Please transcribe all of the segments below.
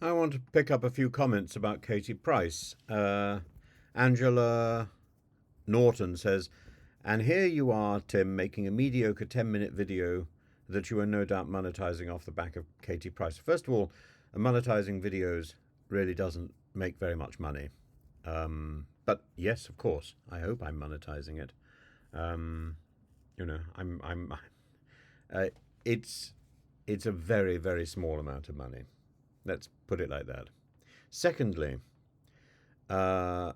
I want to pick up a few comments about Katie Price. Angela Norton says, and here you are, Tim, making a mediocre 10-minute video that you are no doubt monetizing off the back of Katie Price. First of all, monetizing videos really doesn't make very much money. But yes, of course, I hope I'm monetizing it. Um, I'm uh, it's it's a very, very small amount of money. Let's put it like that. Secondly, uh,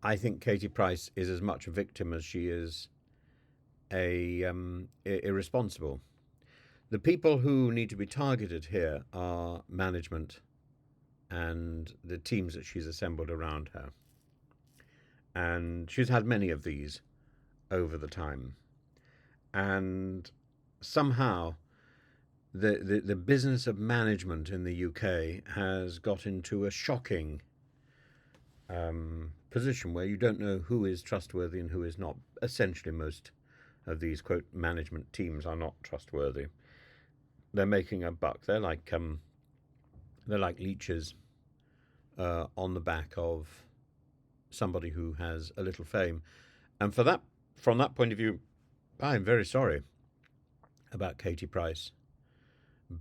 I think Katie Price is as much a victim as she is irresponsible. The people who need to be targeted here are management and the teams that she's assembled around her. And she's had many of these over the time. And somehow the business of management in the UK has got into a shocking position where you don't know who is trustworthy and who is not. Essentially, most of these quote management teams are not trustworthy. They're making a buck. They're like leeches on the back of somebody who has a little fame, and from that point of view, I'm very sorry about Katie Price.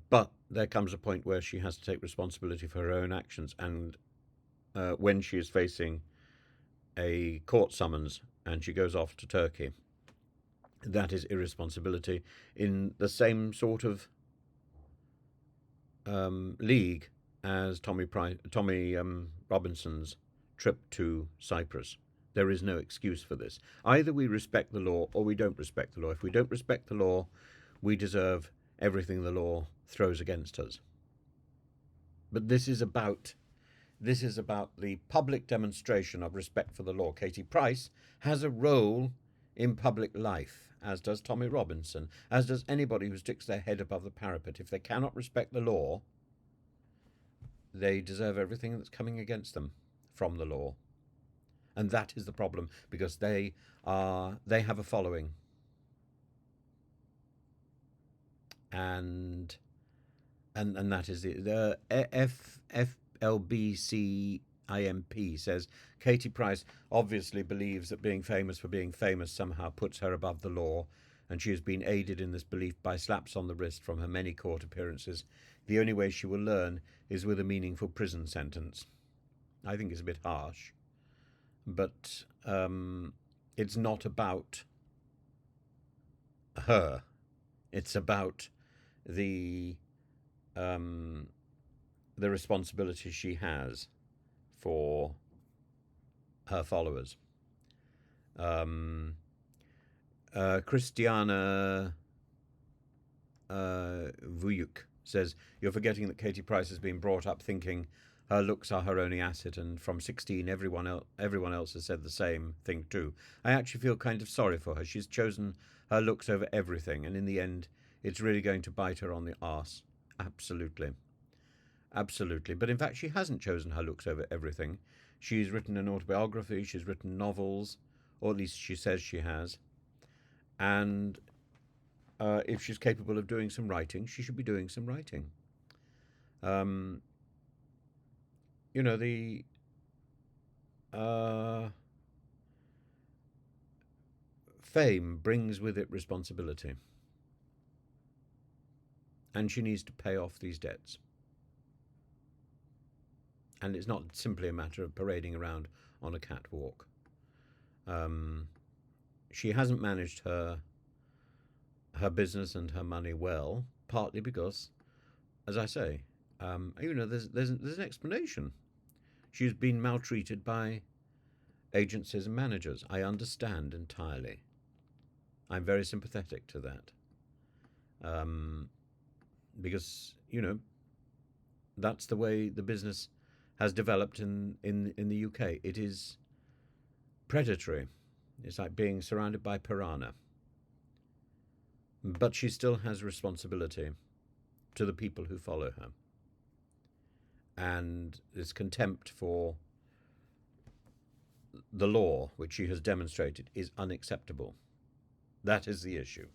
But there comes a point where she has to take responsibility for her own actions, and when she is facing a court summons and she goes off to Turkey, that is irresponsibility in the same sort of league as Tommy Robinson's trip to Cyprus. There is no excuse for this. Either we respect the law or we don't respect the law. If we don't respect the law, we deserve everything the law throws against us. But this is about the public demonstration of respect for the law. Katie Price has a role in public life, as does Tommy Robinson, as does anybody who sticks their head above the parapet. If they cannot respect the law, they deserve everything that's coming against them from the law. And that is the problem, because they have a following. And that is the FLBCIMP says Katie Price obviously believes that being famous for being famous somehow puts her above the law, and she has been aided in this belief by slaps on the wrist from her many court appearances. The only way she will learn is with a meaningful prison sentence. I think it's a bit harsh, but it's not about her. It's about the responsibility she has for her followers. Christiana Vuyuk says, you're forgetting that Katie Price has been brought up thinking her looks are her only asset, and from 16 everyone else has said the same thing too. I actually feel kind of sorry for her. She's chosen her looks over everything, and in the end it's really going to bite her on the arse. Absolutely. Absolutely. But in fact, she hasn't chosen her looks over everything. She's written an autobiography, she's written novels, or at least she says she has. And if she's capable of doing some writing, she should be doing some writing. The fame brings with it responsibility. And she needs to pay off these debts. And it's not simply a matter of parading around on a catwalk. She hasn't managed her business and her money well, partly because, as I say, there's an explanation. She's been maltreated by agencies and managers. I understand entirely. I'm very sympathetic to that, because that's the way the business has developed in the UK. It is predatory. It's like being surrounded by piranha. But she still has responsibility to the people who follow her. And this contempt for the law, which she has demonstrated, is unacceptable. That is the issue.